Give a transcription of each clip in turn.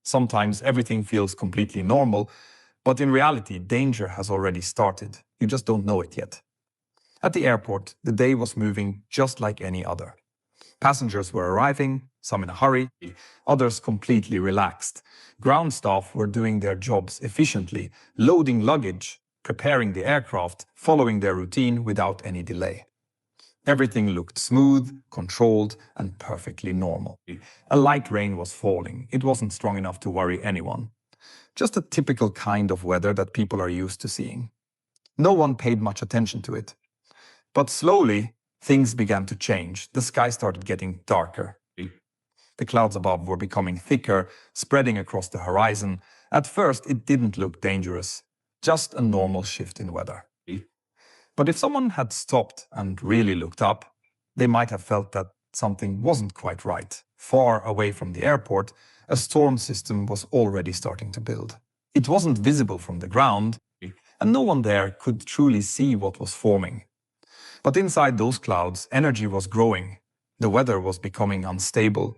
Sometimes everything feels completely normal, but in reality, danger has already started. You just don't know it yet. At the airport, the day was moving just like any other. Passengers were arriving, some in a hurry, others completely relaxed. Ground staff were doing their jobs efficiently, loading luggage, preparing the aircraft, following their routine without any delay. Everything looked smooth, controlled, and perfectly normal. A light rain was falling. It wasn't strong enough to worry anyone. Just a typical kind of weather that people are used to seeing. No one paid much attention to it. But slowly, things began to change. The sky started getting darker. The clouds above were becoming thicker, spreading across the horizon. At first, it didn't look dangerous, just a normal shift in weather. But if someone had stopped and really looked up, they might have felt that something wasn't quite right. Far away from the airport, a storm system was already starting to build. It wasn't visible from the ground, and no one there could truly see what was forming. But inside those clouds, energy was growing, the weather was becoming unstable,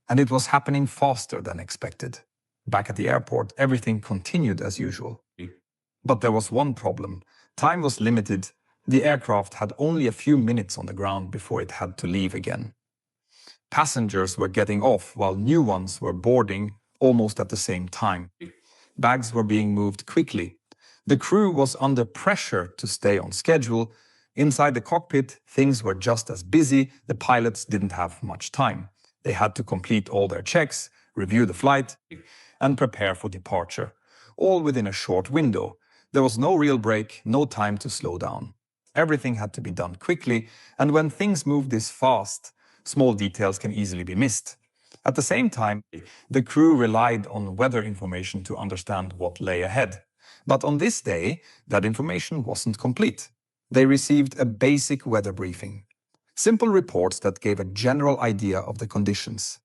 and it was happening faster than expected. Back at the airport, everything continued as usual. But there was one problem. Time was limited. The aircraft had only a few minutes on the ground before it had to leave again. Passengers were getting off while new ones were boarding almost at the same time. Bags were being moved quickly. The crew was under pressure to stay on schedule. Inside the cockpit, things were just as busy. The pilots didn't have much time. They had to complete all their checks, review the flight, and prepare for departure, all within a short window. There was no real break, no time to slow down. Everything had to be done quickly, and when things move this fast, small details can easily be missed. At the same time, the crew relied on weather information to understand what lay ahead. But on this day, that information wasn't complete. They received a basic weather briefing. Simple reports that gave a general idea of the conditions.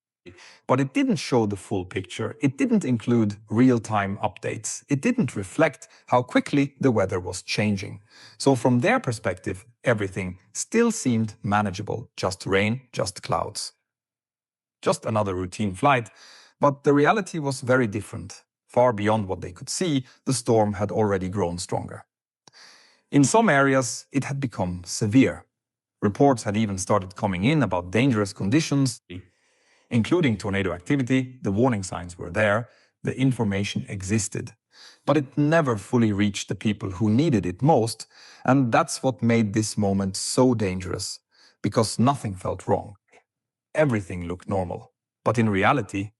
But it didn't show the full picture. It didn't include real-time updates. It didn't reflect how quickly the weather was changing. So from their perspective, everything still seemed manageable. Just rain, just clouds. Just another routine flight. But the reality was very different. Far beyond what they could see, the storm had already grown stronger. In some areas, it had become severe. Reports had even started coming in about dangerous conditions, including tornado activity. The warning signs were there, the information existed. But it never fully reached the people who needed it most, and that's what made this moment so dangerous, because nothing felt wrong. Everything looked normal. But in reality,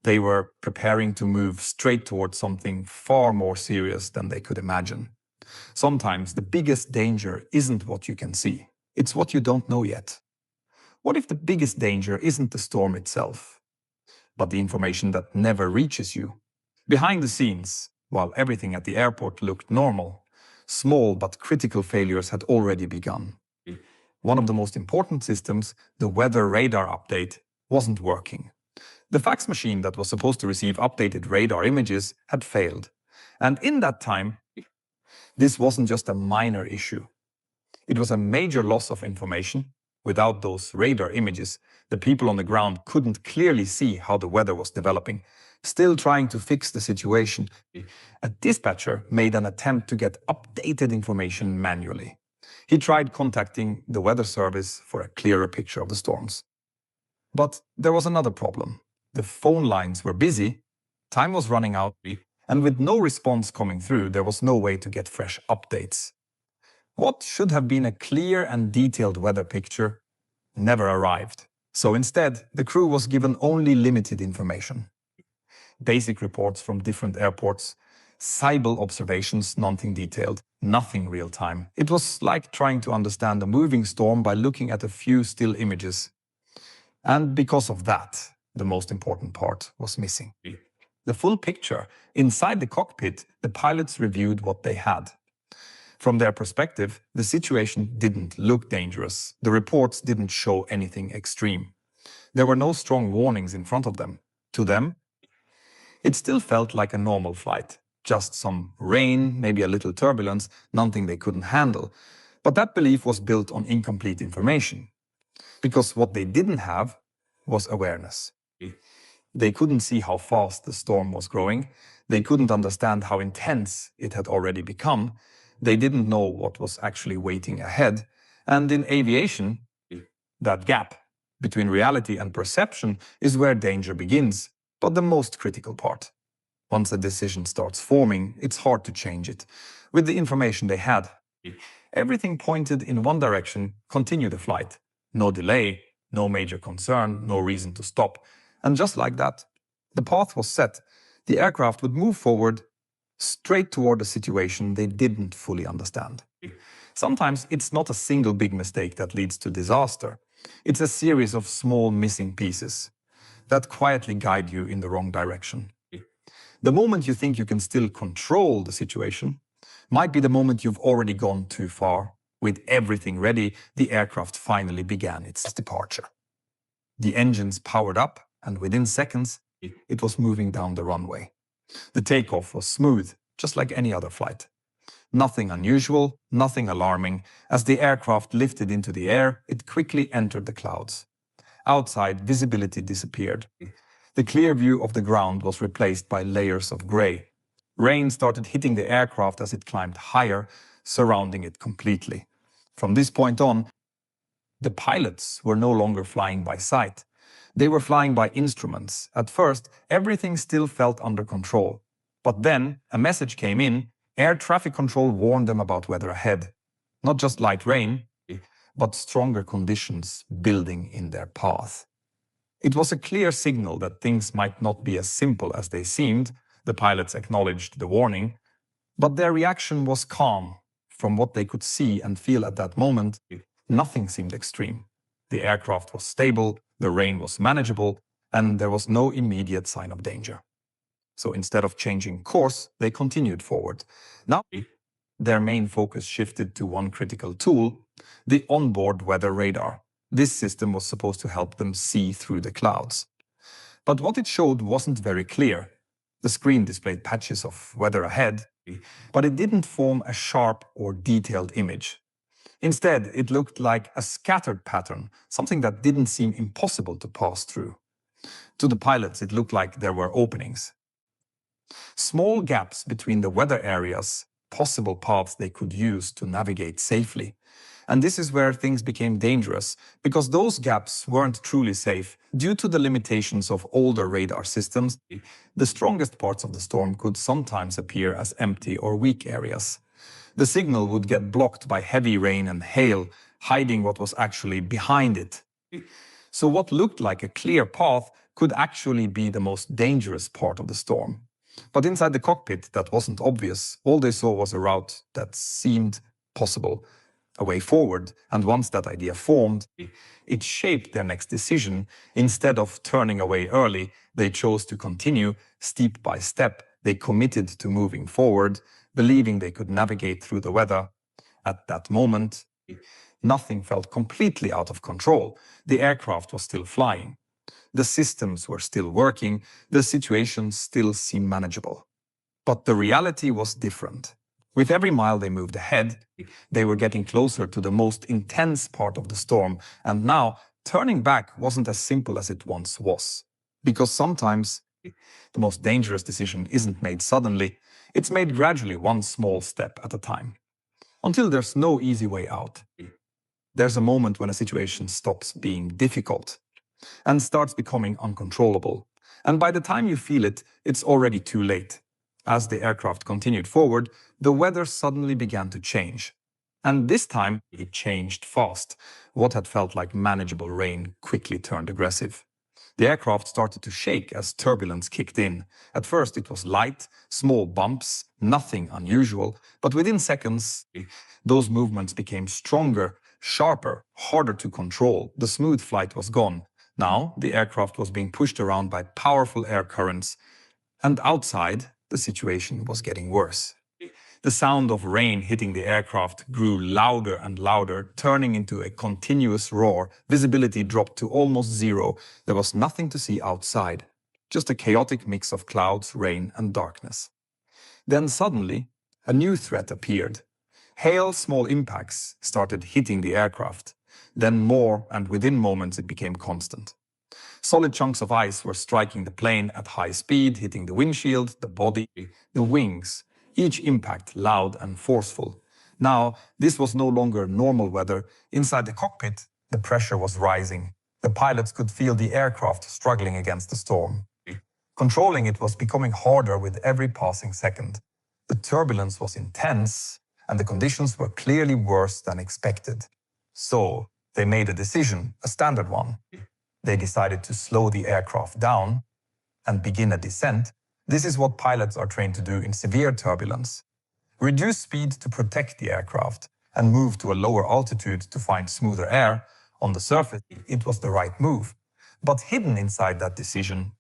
they were preparing to move straight towards something far more serious than they could imagine. Sometimes the biggest danger isn't what you can see. It's what you don't know yet. What if the biggest danger isn't the storm itself, but the information that never reaches you? Behind the scenes, while everything at the airport looked normal, small but critical failures had already begun. One of the most important systems, the weather radar update, wasn't working. The fax machine that was supposed to receive updated radar images had failed. And in that time, this wasn't just a minor issue. It was a major loss of information. Without those radar images, the people on the ground couldn't clearly see how the weather was developing. Still trying to fix the situation, a dispatcher made an attempt to get updated information manually. He tried contacting the weather service for a clearer picture of the storms. But there was another problem. The phone lines were busy, time was running out, and with no response coming through, there was no way to get fresh updates. What should have been a clear and detailed weather picture never arrived. So instead, the crew was given only limited information. Basic reports from different airports, Seibel observations, nothing detailed, nothing real-time. It was like trying to understand a moving storm by looking at a few still images. And because of that, the most important part was missing. The full picture. Inside the cockpit, the pilots reviewed what they had. From their perspective, the situation didn't look dangerous. The reports didn't show anything extreme. There were no strong warnings in front of them. To them, it still felt like a normal flight. Just some rain, maybe a little turbulence, nothing they couldn't handle. But that belief was built on incomplete information. Because what they didn't have was awareness. They couldn't see how fast the storm was growing. They couldn't understand how intense it had already become. They didn't know what was actually waiting ahead. And in aviation, that gap between reality and perception is where danger begins, but the most critical part. Once a decision starts forming, it's hard to change it. With the information they had, everything pointed in one direction: continue the flight. No delay, no major concern, no reason to stop. And just like that, the path was set. The aircraft would move forward straight toward a situation they didn't fully understand. Sometimes it's not a single big mistake that leads to disaster. It's a series of small missing pieces that quietly guide you in the wrong direction. The moment you think you can still control the situation might be the moment you've already gone too far. With everything ready, the aircraft finally began its departure. The engines powered up, and within seconds, it was moving down the runway. The takeoff was smooth, just like any other flight. Nothing unusual, nothing alarming. As the aircraft lifted into the air, it quickly entered the clouds. Outside, visibility disappeared. The clear view of the ground was replaced by layers of gray. Rain started hitting the aircraft as it climbed higher, surrounding it completely. From this point on, the pilots were no longer flying by sight. They were flying by instruments. At first, everything still felt under control. But then, a message came in. Air traffic control warned them about weather ahead. Not just light rain, but stronger conditions building in their path. It was a clear signal that things might not be as simple as they seemed. The pilots acknowledged the warning, but their reaction was calm. From what they could see and feel at that moment, nothing seemed extreme. The aircraft was stable, the rain was manageable, and there was no immediate sign of danger. So instead of changing course, they continued forward. Now, their main focus shifted to one critical tool, the onboard weather radar. This system was supposed to help them see through the clouds. But what it showed wasn't very clear. The screen displayed patches of weather ahead, but it didn't form a sharp or detailed image. Instead, it looked like a scattered pattern, something that didn't seem impossible to pass through. To the pilots, it looked like there were openings. Small gaps between the weather areas, possible paths they could use to navigate safely. And this is where things became dangerous, because those gaps weren't truly safe. Due to the limitations of older radar systems, the strongest parts of the storm could sometimes appear as empty or weak areas. The signal would get blocked by heavy rain and hail, hiding what was actually behind it. So what looked like a clear path could actually be the most dangerous part of the storm. But inside the cockpit, that wasn't obvious. All they saw was a route that seemed possible, a way forward, and once that idea formed, it shaped their next decision. Instead of turning away early, they chose to continue step by step. They committed to moving forward, believing they could navigate through the weather. At that moment, nothing felt completely out of control. The aircraft was still flying. The systems were still working. The situation still seemed manageable. But the reality was different. With every mile they moved ahead, they were getting closer to the most intense part of the storm, and now turning back wasn't as simple as it once was. Because sometimes the most dangerous decision isn't made suddenly, it's made gradually, one small step at a time. Until there's no easy way out. There's a moment when a situation stops being difficult and starts becoming uncontrollable. And by the time you feel it, it's already too late. As the aircraft continued forward, the weather suddenly began to change. And this time, it changed fast. What had felt like manageable rain quickly turned aggressive. The aircraft started to shake as turbulence kicked in. At first, it was light, small bumps, nothing unusual. But within seconds, those movements became stronger, sharper, harder to control. The smooth flight was gone. Now, the aircraft was being pushed around by powerful air currents. And outside, the situation was getting worse. The sound of rain hitting the aircraft grew louder and louder, turning into a continuous roar. Visibility dropped to almost zero. There was nothing to see outside, just a chaotic mix of clouds, rain, and darkness. Then suddenly, a new threat appeared. Hail, small impacts started hitting the aircraft. Then more, and within moments it became constant. Solid chunks of ice were striking the plane at high speed, hitting the windshield, the body, the wings, each impact loud and forceful. Now, this was no longer normal weather. Inside the cockpit, the pressure was rising. The pilots could feel the aircraft struggling against the storm. Controlling it was becoming harder with every passing second. The turbulence was intense, and the conditions were clearly worse than expected. So, they made a decision, a standard one. They decided to slow the aircraft down and begin a descent. This is what pilots are trained to do in severe turbulence. Reduce speed to protect the aircraft and move to a lower altitude to find smoother air. On the surface, it was the right move. But hidden inside that decision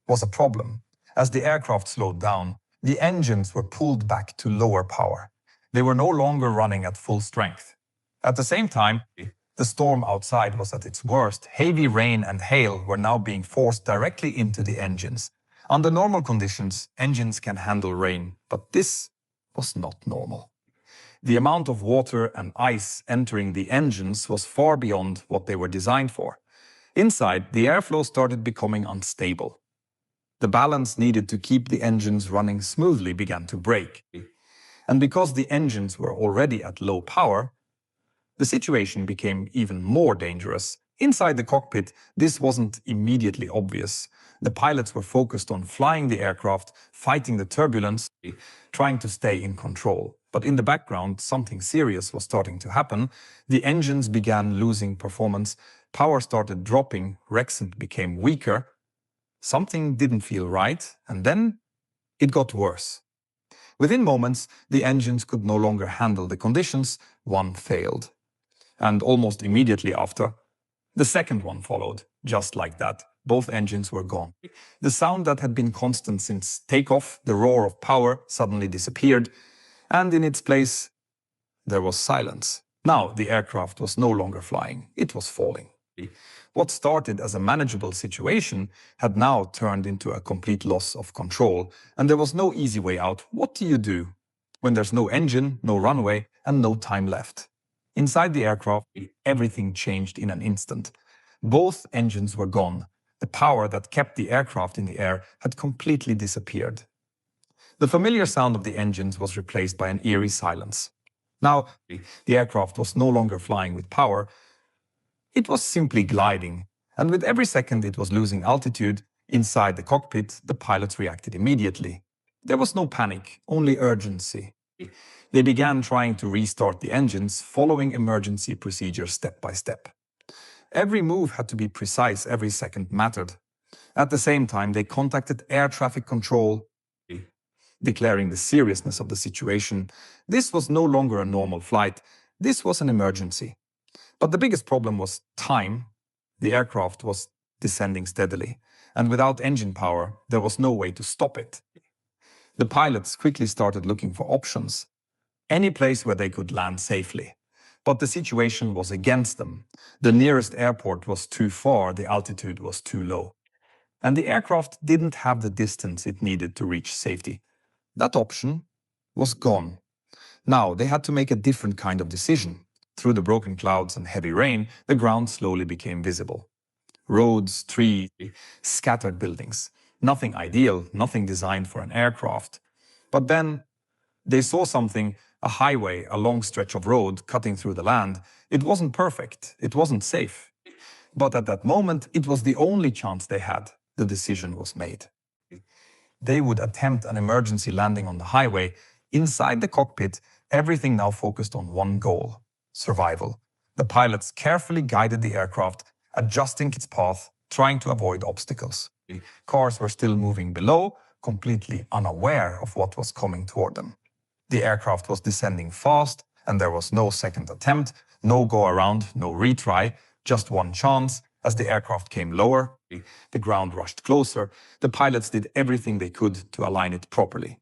was a problem. As the aircraft slowed down, the engines were pulled back to lower power. They were no longer running at full strength. At the same time, the storm outside was at its worst. Heavy rain and hail were now being forced directly into the engines. Under normal conditions, engines can handle rain, but this was not normal. The amount of water and ice entering the engines was far beyond what they were designed for. Inside, the airflow started becoming unstable. The balance needed to keep the engines running smoothly began to break. And because the engines were already at low power, the situation became even more dangerous. Inside the cockpit, this wasn't immediately obvious. The pilots were focused on flying the aircraft, fighting the turbulence, trying to stay in control. But in the background, something serious was starting to happen. The engines began losing performance, power started dropping, Rexent became weaker. Something didn't feel right, and then it got worse. Within moments, the engines could no longer handle the conditions. One failed. And almost immediately after, the second one followed, just like that. Both engines were gone. The sound that had been constant since takeoff, the roar of power, suddenly disappeared, and in its place, there was silence. Now the aircraft was no longer flying, it was falling. What started as a manageable situation had now turned into a complete loss of control, and there was no easy way out. What do you do when there's no engine, no runway, and no time left? Inside the aircraft, everything changed in an instant. Both engines were gone. The power that kept the aircraft in the air had completely disappeared. The familiar sound of the engines was replaced by an eerie silence. Now, the aircraft was no longer flying with power. It was simply gliding, and with every second it was losing altitude. Inside the cockpit, the pilots reacted immediately. There was no panic, only urgency. They began trying to restart the engines, following emergency procedures step by step. Every move had to be precise, every second mattered. At the same time, they contacted air traffic control, declaring the seriousness of the situation. This was no longer a normal flight, this was an emergency. But the biggest problem was time. The aircraft was descending steadily, and without engine power, there was no way to stop it. The pilots quickly started looking for options, any place where they could land safely. But the situation was against them. The nearest airport was too far, the altitude was too low. And the aircraft didn't have the distance it needed to reach safety. That option was gone. Now they had to make a different kind of decision. Through the broken clouds and heavy rain, the ground slowly became visible. Roads, trees, scattered buildings. Nothing ideal, nothing designed for an aircraft. But then they saw something, a highway, a long stretch of road cutting through the land. It wasn't perfect, it wasn't safe. But at that moment, it was the only chance they had. The decision was made. They would attempt an emergency landing on the highway. Inside the cockpit, everything now focused on one goal: survival. The pilots carefully guided the aircraft, adjusting its path, trying to avoid obstacles. Cars were still moving below, completely unaware of what was coming toward them. The aircraft was descending fast, and there was no second attempt, no go-around, no retry, just one chance. As the aircraft came lower, the ground rushed closer. The pilots did everything they could to align it properly,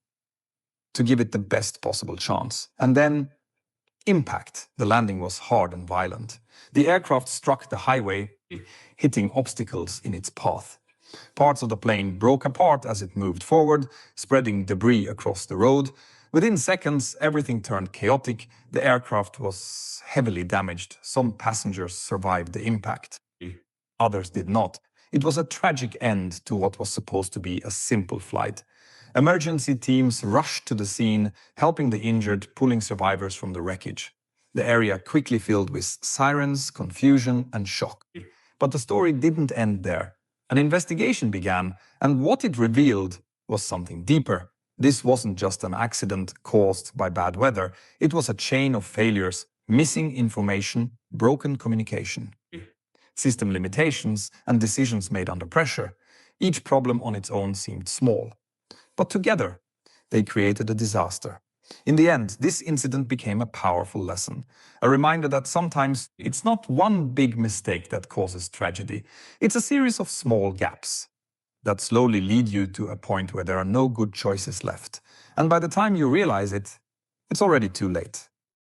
to give it the best possible chance. And then, impact. The landing was hard and violent. The aircraft struck the highway, hitting obstacles in its path. Parts of the plane broke apart as it moved forward, spreading debris across the road. Within seconds, everything turned chaotic. The aircraft was heavily damaged. Some passengers survived the impact. Others did not. It was a tragic end to what was supposed to be a simple flight. Emergency teams rushed to the scene, helping the injured, pulling survivors from the wreckage. The area quickly filled with sirens, confusion, and shock. But the story didn't end there. An investigation began, and what it revealed was something deeper. This wasn't just an accident caused by bad weather, it was a chain of failures, missing information, broken communication, system limitations, and decisions made under pressure. Each problem on its own seemed small. But together, they created a disaster. In the end, this incident became a powerful lesson, a reminder that sometimes it's not one big mistake that causes tragedy, it's a series of small gaps that slowly lead you to a point where there are no good choices left. And by the time you realize it, it's already too late.